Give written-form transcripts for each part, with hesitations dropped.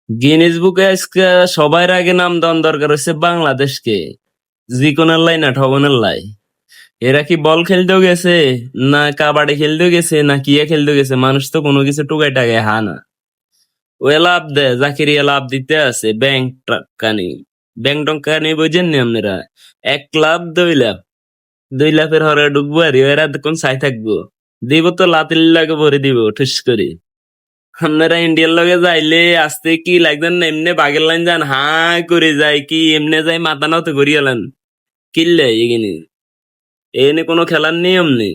Guinness বুকে আজকে সবার আগে নাম দেওয়ার দরকার হচ্ছে বাংলাদেশকে। জিকোনের লাই না ঠগনের লাই। এরা কি বল খেলতেও গেছে, না কাবাডি খেলতেও গেছে, না কিয়া খেলতেও গেছে? মানুষ তো কোনো কিছু টুকাই টাকায় হা না। ও লাভ দেয়, জাকিরিয়া লাভ দিতে আছে ব্যাংক কানি। ব্যাংক টঙ্কানি বুঝেন নি আপনারা? 1 লাখ 2 লাখ, 2 লাখের হরে ঢুকবো আর এরা কোন চাই থাকবো? দিব তো লাতিল লাগে ভরে দিব ঠুস করে। আপনারা ইন্ডিয়ার লগে যাইলে আসতে কি লাগবেন না, এমনি বাগের লাইন যান হাই করে যায় কি এমনি যাই মাথা নত করিয়ালেন কিনলে এগিনি। এনে কোনো খেলার নিয়ম নেই।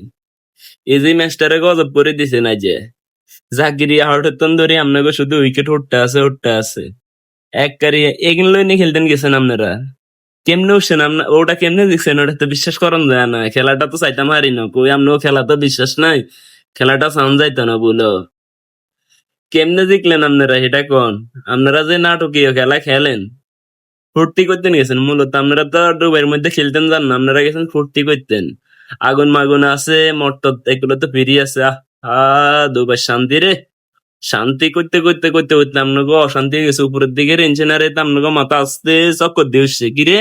এই যে ম্যাচটারে গজব করে দিছে না যে জাগিরি হঠাৎ ধরে আপনাকে শুধু উইকেট উঠতে আছে এক কারি এগুলো নিয়ে খেলতেন গেছেন আপনারা। কেমনে উঠছেন আপনার? ওটা কেমনে দেখছেন? ওটা তো বিশ্বাস করেন যায় না। খেলাটা তো চাইতাম হারি না কই আপনার খেলা তো বিশ্বাস নাই। খেলাটা সাউন্ড যাইতো না বলো। কেমনে জিতলেন আপনারা এটা কোন? আপনারা যে নাটকীয় খেলা খেলেন, ফুর্তি করতেন গেছেন মূলত। আপনারা তো ডুবের মধ্যে খেলতেন যান না, আপনারা গেছেন ফুর্তি করতেন। আগুন মাগুন আছে, মটর এগুলো তো ফিরি আছে। দুবার শান্তি রে। শান্তি করতে করতে করতে করতে আপনাকে অশান্তি হয়ে গেছে উপরের দিকে ইঞ্জিনিয়ারে আপনাকে মাথা আসতে চক্কর দিয়ে উঠছে কি রে?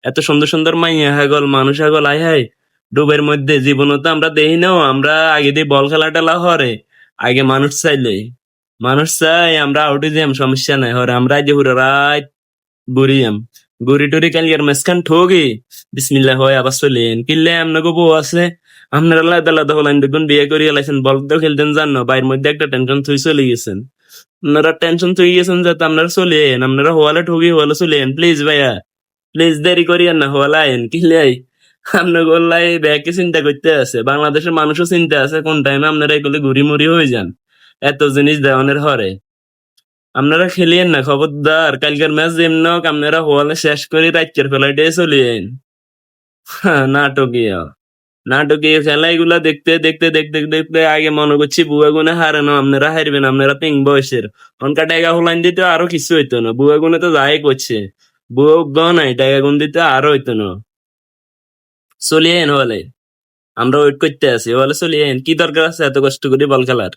এত সুন্দর সুন্দর মাইয়া হাগল মানুষ হাগল আয় হায় ডুবের মধ্যে জীবনও তো আমরা দেখি নাও। আমরা আগে দিয়ে বল খেলা টেলা হরে আগে মানুষ চাইলে মানুষ চাই আমরা আউটে যাম সমস্যা নাই হরে আমরা যে পুরো রাত বুড়িয়াম বুড়ি টুরি কালিয়ার মেসখান ঠোগি বিসমিল্লাহ হয় আবার চলেন কিনলে আপনাকে বউ আছে। আপনারা আলাদা আলাদা হলেন দেখুন বিয়ে করিয়া লাইছেন বল তো খেলতেন জান না বাইরের মধ্যে একটা টেনশন থুই চলে গেছেন। আপনারা টেনশন থুই গেছেন যাতে আপনারা চলেন আপনারা হওয়ালে ঠগি হওয়ালে চলেন প্লিজ ভাইয়া প্লিজ দেরি করিয়েন না হওয়ালা আইন কিলাই। আপনার গোল্লাই ব্যাগকে চিন্তা করতে আছে বাংলাদেশের মানুষও চিন্তা আছে কোন টাইমে আপনারা এগুলো ঘুরি মুড়ি হয়ে যান এত জিনিস দেওয়ানের হরে। আপনারা খেলিয়েন না খবরদার। কালকের ম্যাচ যেমন হোক আপনারা হওয়ালে শেষ করে রাজ্যের ফ্লাইটে চলিয়েন। নাটকীয় নাটকীয় খেলা এগুলা দেখতে দেখতে দেখতে দেখতে আগে মনে করছি বুয়া গুনে হারানো আপনারা হারবেন। আপনারা তিন বয়সের অনকা টাকা হলাইন দিতে আরো কিছু হইতো না। বুয়া গুনে তো যাই করছে বুয়া নাই টাকা গুন দিতে আরো হইতো না। চলিয়েন হলে আমরা ওয়েট করতে আছি হলে চলিয়েন কি দরকার আছে এত কষ্ট করে বল খেলার?